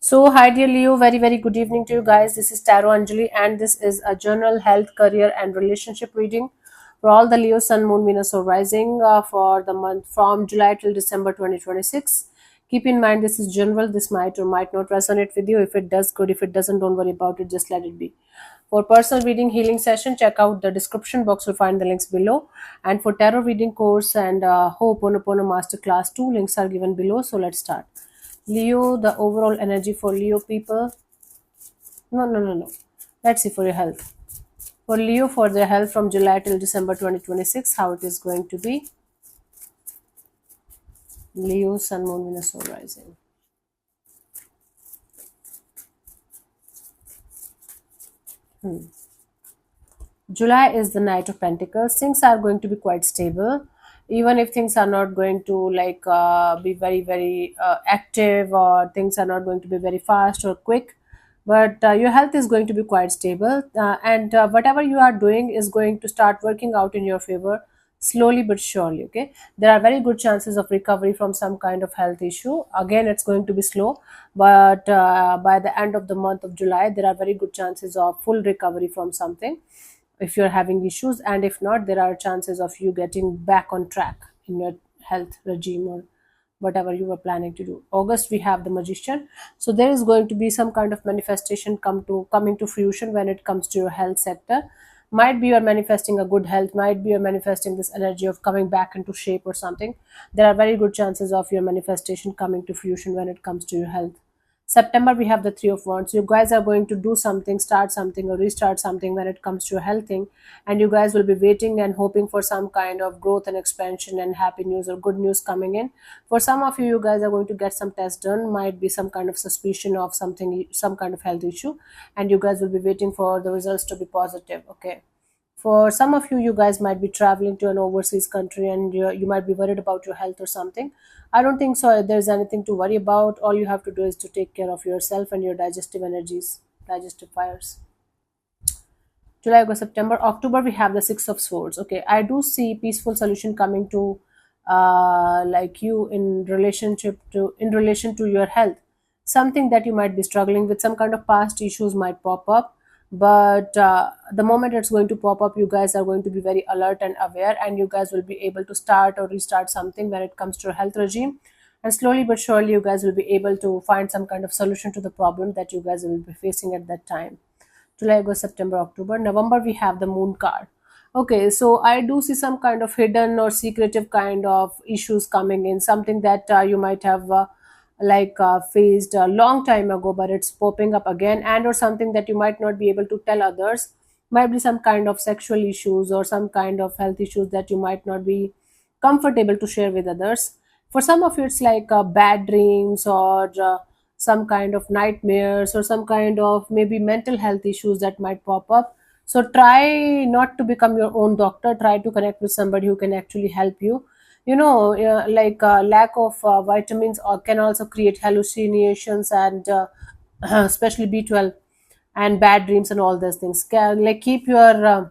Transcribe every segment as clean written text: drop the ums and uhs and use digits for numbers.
So, hi dear Leo, very good evening to you guys. This is Taro Anjali, and this is a general health, career, and relationship reading for all the Leo, Sun, Moon, Venus, or Rising for the month from July till December 2026. Keep in mind this is general, this might or might not resonate with you. If it does, good. If it doesn't, don't worry about it, just let it be. For personal reading healing session, check out the description box. You'll find the links below. And for tarot reading course and Ho'oponopono Masterclass, two links are given below. So let's start. Leo, the overall energy for Leo people. No. Let's see for your health. For Leo, for their health from July till December 2026, how it is going to be. Leo, Sun, Moon, Venus, Soul Rising. July is the Knight of Pentacles. Things are going to be quite stable, even if things are not going to be very active, or things are not going to be very fast or quick. But your health is going to be quite stable, and whatever you are doing is going to start working out in your favor slowly but surely. Okay, there are very good chances of recovery from some kind of health issue. Again, it's going to be slow, but by the end of the month of July, there are very good chances of full recovery from something if you're having issues, and if not, there are chances of you getting back on track in your health regime or whatever you were planning to do. August, we have the Magician, so there is going to be some kind of manifestation coming to fruition when it comes to your health sector. Might be you're manifesting a good health, might be you're manifesting this energy of coming back into shape or something. There are very good chances of your manifestation coming to fruition when it comes to your health. September, we have the Three of Wands. You guys are going to do something, start something, or restart something when it comes to your health thing. And you guys will be waiting and hoping for some kind of growth and expansion and happy news or good news coming in. For some of you, you guys are going to get some tests done. Might be some kind of suspicion of something, some kind of health issue. And you guys will be waiting for the results to be positive. Okay. For some of you, you guys might be traveling to an overseas country, and you might be worried about your health or something. I don't think so there's anything to worry about. All you have to do is to take care of yourself and your digestive energies, digestive fires. July, August, September, October, we have the Six of Swords. Okay, I do see peaceful solution coming to like you in relation to your health. Something that you might be struggling with, some kind of past issues might pop up, but the moment it's going to pop up, you guys are going to be very alert and aware, and you guys will be able to start or restart something when it comes to your health regime. And slowly but surely, you guys will be able to find some kind of solution to the problem that you guys will be facing at that time. July, August, September, October, November, we have the Moon card. Okay, so I do see some kind of hidden or secretive kind of issues coming in, something that you might have faced a long time ago, but it's popping up again, and or something that you might not be able to tell others. Might be some kind of sexual issues or some kind of health issues that you might not be comfortable to share with others. For some of you, it's like bad dreams, or some kind of nightmares, or some kind of maybe mental health issues that might pop up. So try not to become your own doctor. Try to connect with somebody who can actually help you. Lack of vitamins can also create hallucinations, and especially B12 and bad dreams and all those things. Keep your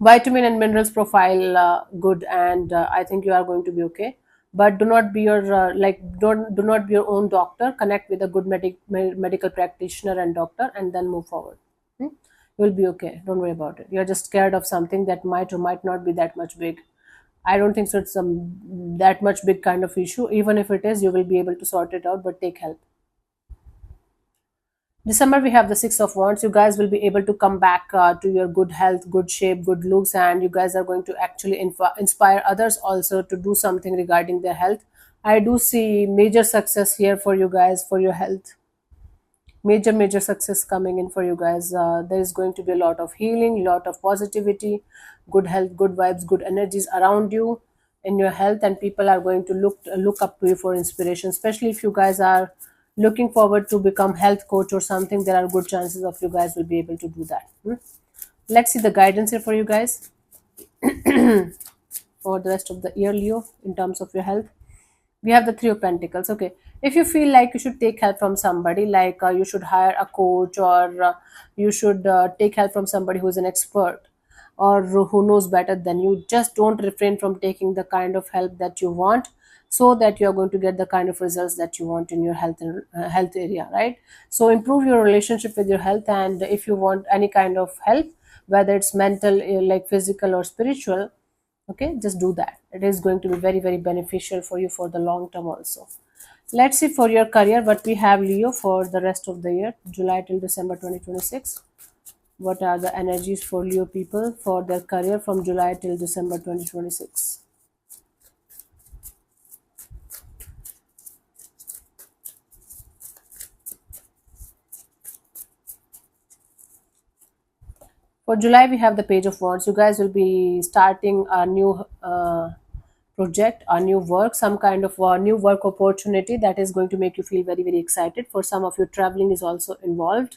vitamin and minerals profile good, and I think you are going to be okay. But do not be your don't do not be your own doctor. Connect with a good medical practitioner and doctor, and then move forward. Hmm? You'll be okay, don't worry about it. You're just scared of something that might or might not be that much big. I don't think so it's that much big kind of issue. Even if it is, you will be able to sort it out, but take help. December, we have the Six of Wands. You guys will be able to come back to your good health, good shape, good looks, and you guys are going to actually inspire others also to do something regarding their health. I do see major success here for you guys for your health. Major success coming in for you guys. There is going to be a lot of healing, lot of positivity, good health, good vibes, good energies around you in your health, and people are going to look up to you for inspiration, especially if you guys are looking forward to become health coach or something. There are good chances of you guys will be able to do that. Let's see the guidance here for you guys for the rest of the year, Leo, in terms of your health. We have the Three of Pentacles. Okay, if you feel like you should take help from somebody, like you should hire a coach, or you should take help from somebody who is an expert or who knows better than you, just don't refrain from taking the kind of help that you want. so that you are going to get the kind of results that you want in your health and health area, right? So improve your relationship with your health, and if you want any kind of help, whether it's mental, like physical or spiritual, okay, just do that. It is going to be very very beneficial for you for the long term also. Let's see for your career what we have, Leo, for the rest of the year, July till December 2026. What are the energies for Leo people for their career from July till December 2026? For July, we have the Page of Wands. You guys will be starting a new project, a new work, some kind of new work opportunity that is going to make you feel very, very excited. For some of you, traveling is also involved.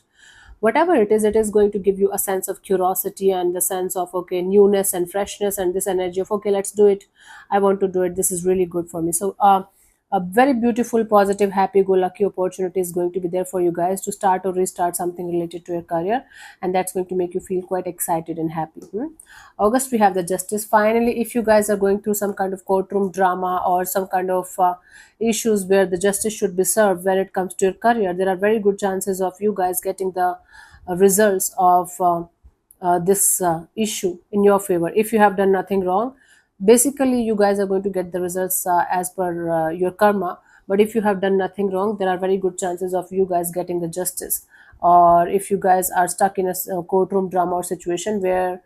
Whatever it is going to give you a sense of curiosity and the sense of, okay, newness and freshness and this energy of, okay, let's do it. I want to do it. This is really good for me. So, a very beautiful, positive, happy go lucky opportunity is going to be there for you guys to start or restart something related to your career, and that's going to make you feel quite excited and happy. August, we have the Justice. Finally, if you guys are going through some kind of courtroom drama or some kind of issues where the justice should be served when it comes to your career, there are very good chances of you guys getting the results of this issue in your favor if you have done nothing wrong. Basically, you guys are going to get the results as per your karma, but if you have done nothing wrong, there are very good chances of you guys getting the justice. Or if you guys are stuck in a courtroom drama or situation where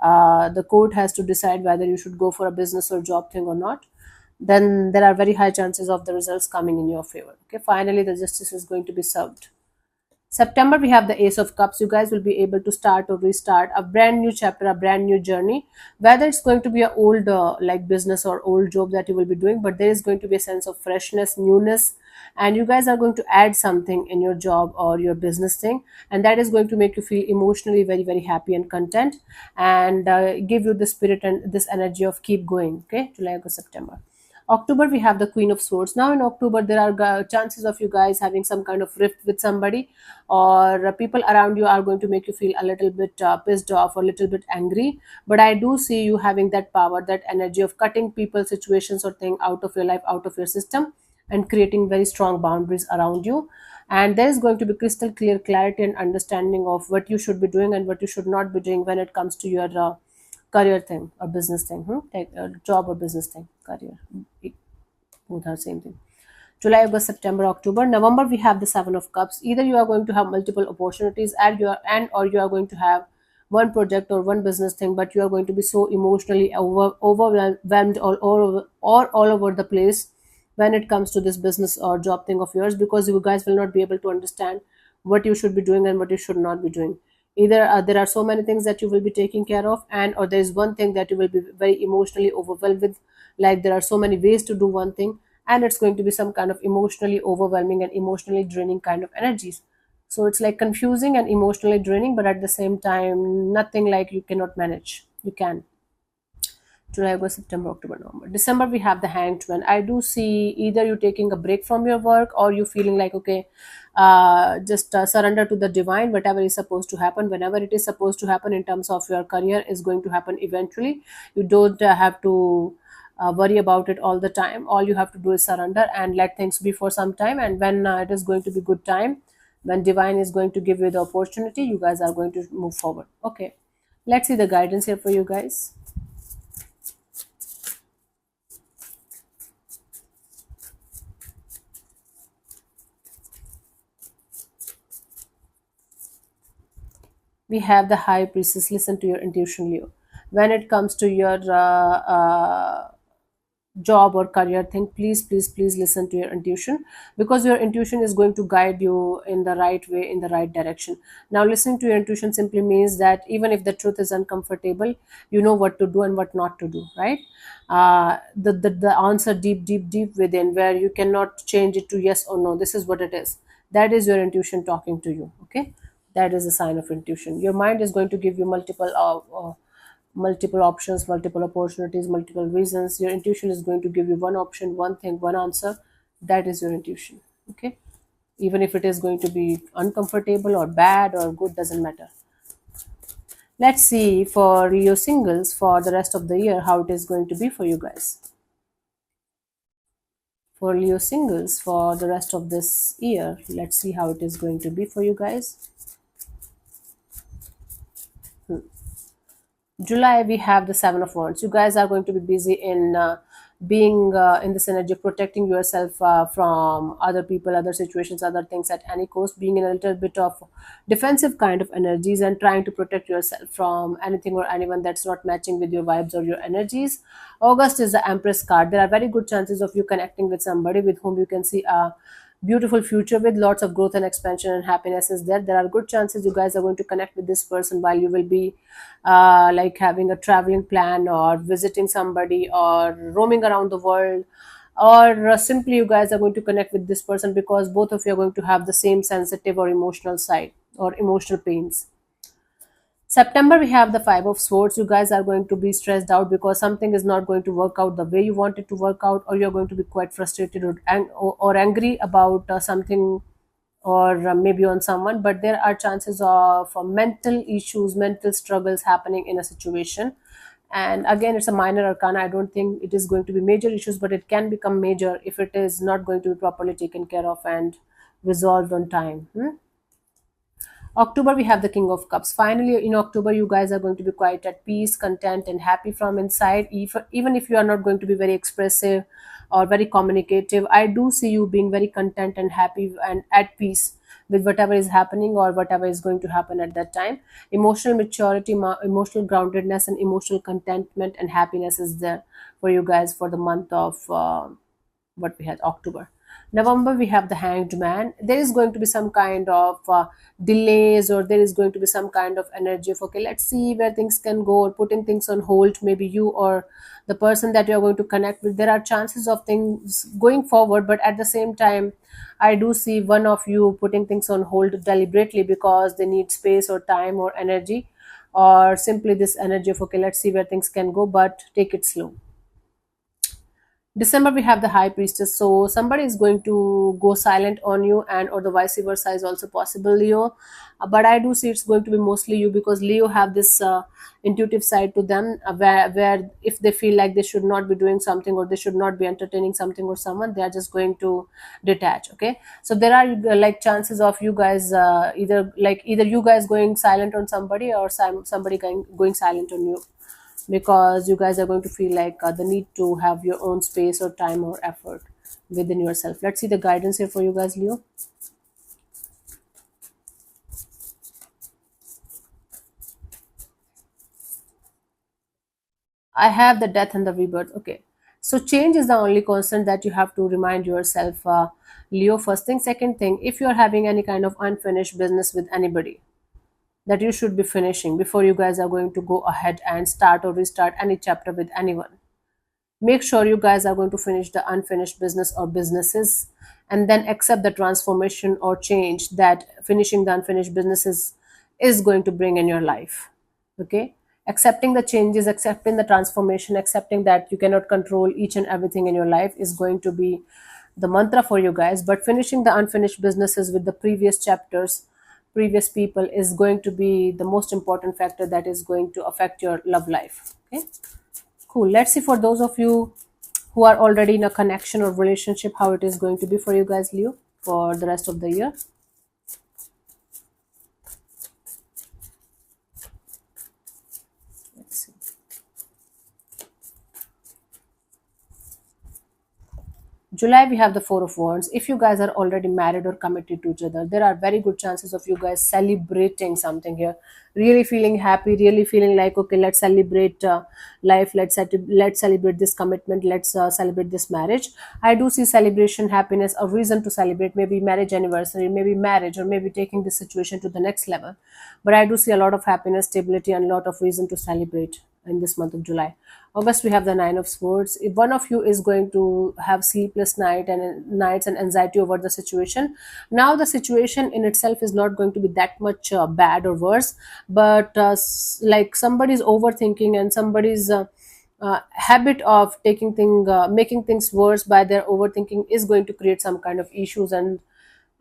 the court has to decide whether you should go for a business or job thing or not, then there are very high chances of the results coming in your favor. Okay, finally the justice is going to be served. September, we have the Ace of Cups. You guys will be able to start or restart a brand new chapter, a brand new journey. Whether it's going to be an old like business or old job that you will be doing, but there is going to be a sense of freshness, newness, and you guys are going to add something in your job or your business thing, and that is going to make you feel emotionally very very happy and content, and give you the spirit and this energy of keep going. Okay, July, August, September. October, we have the Queen of Swords. Now, in October, there are chances of you guys having some kind of rift with somebody, or people around you are going to make you feel a little bit pissed off or a little bit angry. But I do see you having that power, that energy of cutting people, situations, or thing out of your life, out of your system, and creating very strong boundaries around you. And there is going to be crystal clear clarity and understanding of what you should be doing and what you should not be doing when it comes to your career thing or business thing, like job or business thing, career. Both are same thing. July, August, September, October, November, we have the Seven of Cups. Either you are going to have multiple opportunities and or you are going to have one project or one business thing, but you are going to be so emotionally overwhelmed or all over the place when it comes to this business or job thing of yours, because you guys will not be able to understand what you should be doing and what you should not be doing. Either there are so many things that you will be taking care of, and or there is one thing that you will be very emotionally overwhelmed with, like there are so many ways to do one thing, and it's going to be some kind of emotionally overwhelming and emotionally draining kind of energies. So it's like confusing and emotionally draining, but at the same time nothing like you cannot manage. You can. July, August, September, October, November. December, we have the Hanged Man. I do see either you taking a break from your work or you feeling like, okay, just surrender to the divine. Whatever is supposed to happen, whenever it is supposed to happen in terms of your career, is going to happen eventually. You don't have to worry about it all the time. All you have to do is surrender and let things be for some time. And when it is going to be good time, when divine is going to give you the opportunity, you guys are going to move forward. Okay, let's see the guidance here for you guys. We have the High Priestess. Listen to your intuition, Leo. When it comes to your job or career thing, please please please listen to your intuition, because your intuition is going to guide you in the right way, in the right direction. Now, listening to your intuition simply means that even if the truth is uncomfortable, you know what to do and what not to do, right? The answer deep deep deep within, where you cannot change it to yes or no, this is what it is, that is your intuition talking to you. Okay, that is a sign of intuition. Your mind is going to give you multiple options, multiple opportunities, multiple reasons. Your intuition is going to give you one option, one thing, one answer. That is your intuition. Okay, even if it is going to be uncomfortable or bad or good, doesn't matter. Let's see for your singles for the rest of the year how it is going to be for you guys. for Leo singles for the rest of this year. Let's see how it is going to be for you guys. July, we have the Seven of Wands. You guys are going to be busy in being in this energy, protecting yourself from other people, other situations, other things at any cost, being in a little bit of defensive kind of energies and trying to protect yourself from anything or anyone that's not matching with your vibes or your energies. August is the Empress card. There are very good chances of you connecting with somebody with whom you can see a beautiful future with lots of growth and expansion and happiness is there. There are good chances you guys are going to connect with this person while you will be like having a traveling plan or visiting somebody or roaming around the world, or simply you guys are going to connect with this person because both of you are going to have the same sensitive or emotional side or emotional pains. September, we have the Five of Swords. You guys are going to be stressed out because something is not going to work out the way you want it to work out, or you're going to be quite frustrated or angry about something, or maybe on someone. But there are chances of mental issues, mental struggles happening in a situation. And again, it's a minor arcana. I don't think it is going to be major issues, but it can become major if it is not going to be properly taken care of and resolved on time. October, we have the King of Cups. Finally, in October, you guys are going to be quite at peace, content, and happy from inside. Even if you are not going to be very expressive or very communicative, I do see you being very content and happy and at peace with whatever is happening or whatever is going to happen at that time. Emotional maturity, emotional groundedness, and emotional contentment and happiness is there for you guys for the month of what we had October. November, we have the Hanged Man. There is going to be some kind of delays, or there is going to be some kind of energy of, okay, let's see where things can go, or putting things on hold, maybe you or the person that you are going to connect with. There are chances of things going forward, but at the same time, I do see one of you putting things on hold deliberately because they need space or time or energy, or simply this energy of, okay, let's see where things can go, but take it slow. December, we have the High Priestess. So somebody is going to go silent on you, and or the vice versa is also possible, Leo. But I do see it's going to be mostly you because Leo have this intuitive side to them, where if they feel like they should not be doing something or they should not be entertaining something or someone, they are just going to detach. Okay, so there are like chances of you guys either you guys going silent on somebody, or somebody going silent on you, because you guys are going to feel like the need to have your own space or time or effort within yourself. Let's see the guidance here for you guys, Leo. I have the Death and the Rebirth. Okay, so change is the only constant that you have to remind yourself, Leo. First thing. Second thing, if you're having any kind of unfinished business with anybody that you should be finishing before you guys are going to go ahead and start or restart any chapter with anyone, make sure you guys are going to finish the unfinished business or businesses, and then accept the transformation or change that finishing the unfinished businesses is going to bring in your life. Okay, accepting the changes, accepting the transformation, accepting that you cannot control each and everything in your life is going to be the mantra for you guys. But finishing the unfinished businesses with the previous chapters, previous people, is going to be the most important factor that is going to affect your love life. Okay, cool. Let's see for those of you who are already in a connection or relationship, how it is going to be for you guys, Leo, for the rest of the year. Let's see. July, we have the Four of Wands. If you guys are already married or committed to each other, there are very good chances of you guys celebrating something here. Really feeling happy, really feeling like, okay, let's celebrate life, let's celebrate this commitment, let's celebrate this marriage. I do see celebration, happiness, a reason to celebrate, maybe marriage anniversary, maybe marriage, or maybe taking this situation to the next level. But I do see a lot of happiness, stability, and a lot of reason to celebrate in this month of July. August, we have the Nine of Swords. If one of you is going to have sleepless nights and anxiety over the situation, now the situation in itself is not going to be that much bad or worse, but like somebody's overthinking and somebody's habit of making things worse by their overthinking is going to create some kind of issues and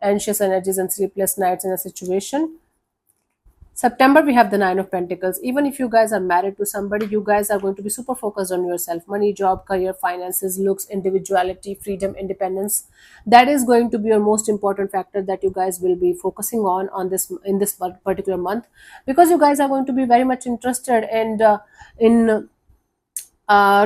anxious energies and sleepless nights in a situation. September, we have the Nine of Pentacles. Even if you guys are married to somebody, you guys are going to be super focused on yourself: money, job, career, finances, looks, individuality, freedom, independence. That is going to be your most important factor that you guys will be focusing on this in this particular month, because you guys are going to be very much interested in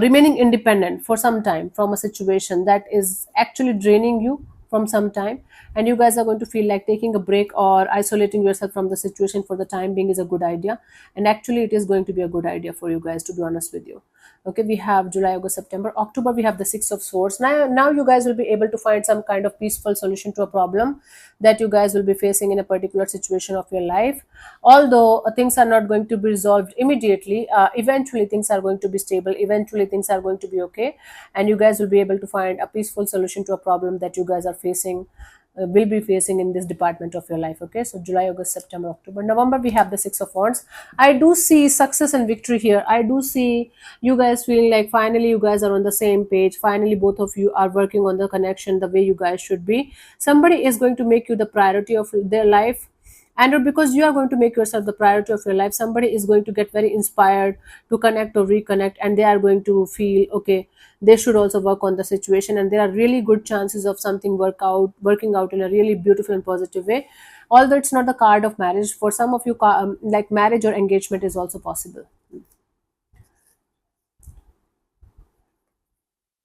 remaining independent for some time from a situation that is actually draining you from some time, and you guys are going to feel like taking a break or isolating yourself from the situation for the time being is a good idea. And actually it is going to be a good idea for you guys, to be honest with you. Okay, we have July, August, September. October, we have the Six of Swords. Now you guys will be able to find some kind of peaceful solution to a problem that you guys will be facing in a particular situation of your life. Although things are not going to be resolved immediately, eventually things are going to be stable, eventually things are going to be okay, and you guys will be able to find a peaceful solution to a problem that you guys are facing, will be facing in this department of your life. Okay, so July, August, September, October. November, we have the Six of Wands. I do see success and victory here. I do see you guys feeling like finally you guys are on the same page, finally both of you are working on the connection the way you guys should be. Somebody is going to make you the priority of their life, and because you are going to make yourself the priority of your life, somebody is going to get very inspired to connect or reconnect, and they are going to feel okay, they should also work on the situation, and there are really good chances of something working out in a really beautiful and positive way. Although it's not the card of marriage, for some of you, like marriage or engagement is also possible.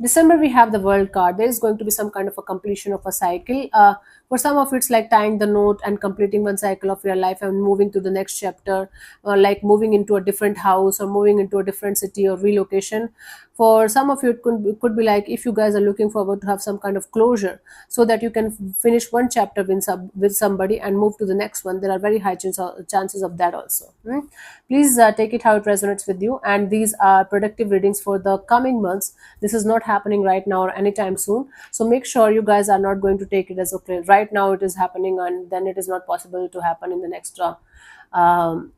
December, we have the World card. There is going to be some kind of a completion of a cycle. For some of it's like tying the knot and completing one cycle of your life and moving to the next chapter, like moving into a different house or moving into a different city or relocation. For some of you, it could be like if you guys are looking forward to have some kind of closure so that you can finish one chapter with somebody and move to the next one. There are very high chances of that also. Please take it how it resonates with you. And these are productive readings for the coming months. This is not happening right now or anytime soon. So make sure you guys are not going to take it as okay, right now it is happening and then it is not possible to happen in the next um,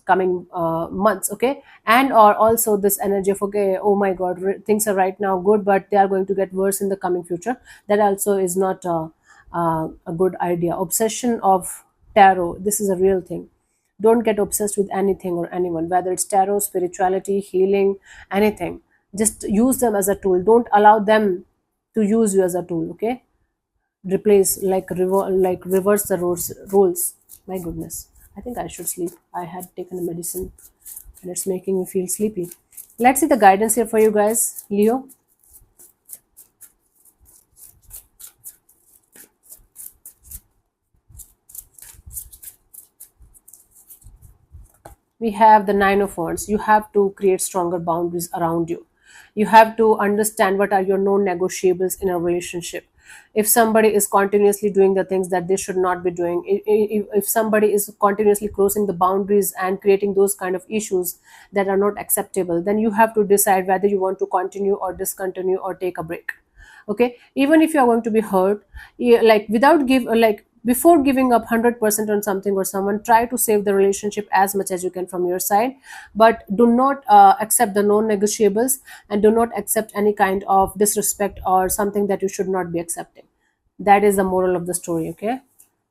coming months. Okay, and or also this energy of okay, oh my god, things are right now good but they are going to get worse in the coming future. That also is not a good idea. Obsession of tarot, this is a real thing. Don't get obsessed with anything or anyone, whether it's tarot, spirituality, healing, anything. Just use them as a tool. Don't allow them to use you as a tool. Okay, replace like reverse the rules. My goodness, I think I should sleep. I had taken a medicine and it's making me feel sleepy. Let's see the guidance here for you guys, Leo. We have the Nine of Wands. You have to create stronger boundaries around you. You have to understand what are your non-negotiables in a relationship. If somebody is continuously doing the things that they should not be doing, if somebody is continuously crossing the boundaries and creating those kind of issues that are not acceptable, then you have to decide whether you want to continue or discontinue or take a break. Okay, even if you are going to be hurt, like without give like before giving up 100% on something or someone, try to save the relationship as much as you can from your side, but do not accept the non-negotiables, and do not accept any kind of disrespect or something that you should not be accepting. That is the moral of the story. Okay,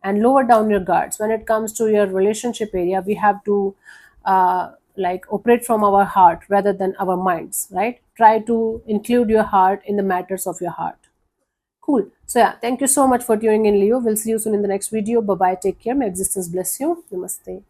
and lower down your guards when it comes to your relationship area. We have to like operate from our heart rather than our minds, right? Try to include your heart in the matters of your heart. Cool. So yeah, thank you so much for tuning in, Leo. We'll see you soon in the next video. Bye bye, take care, may existence bless you. Namaste.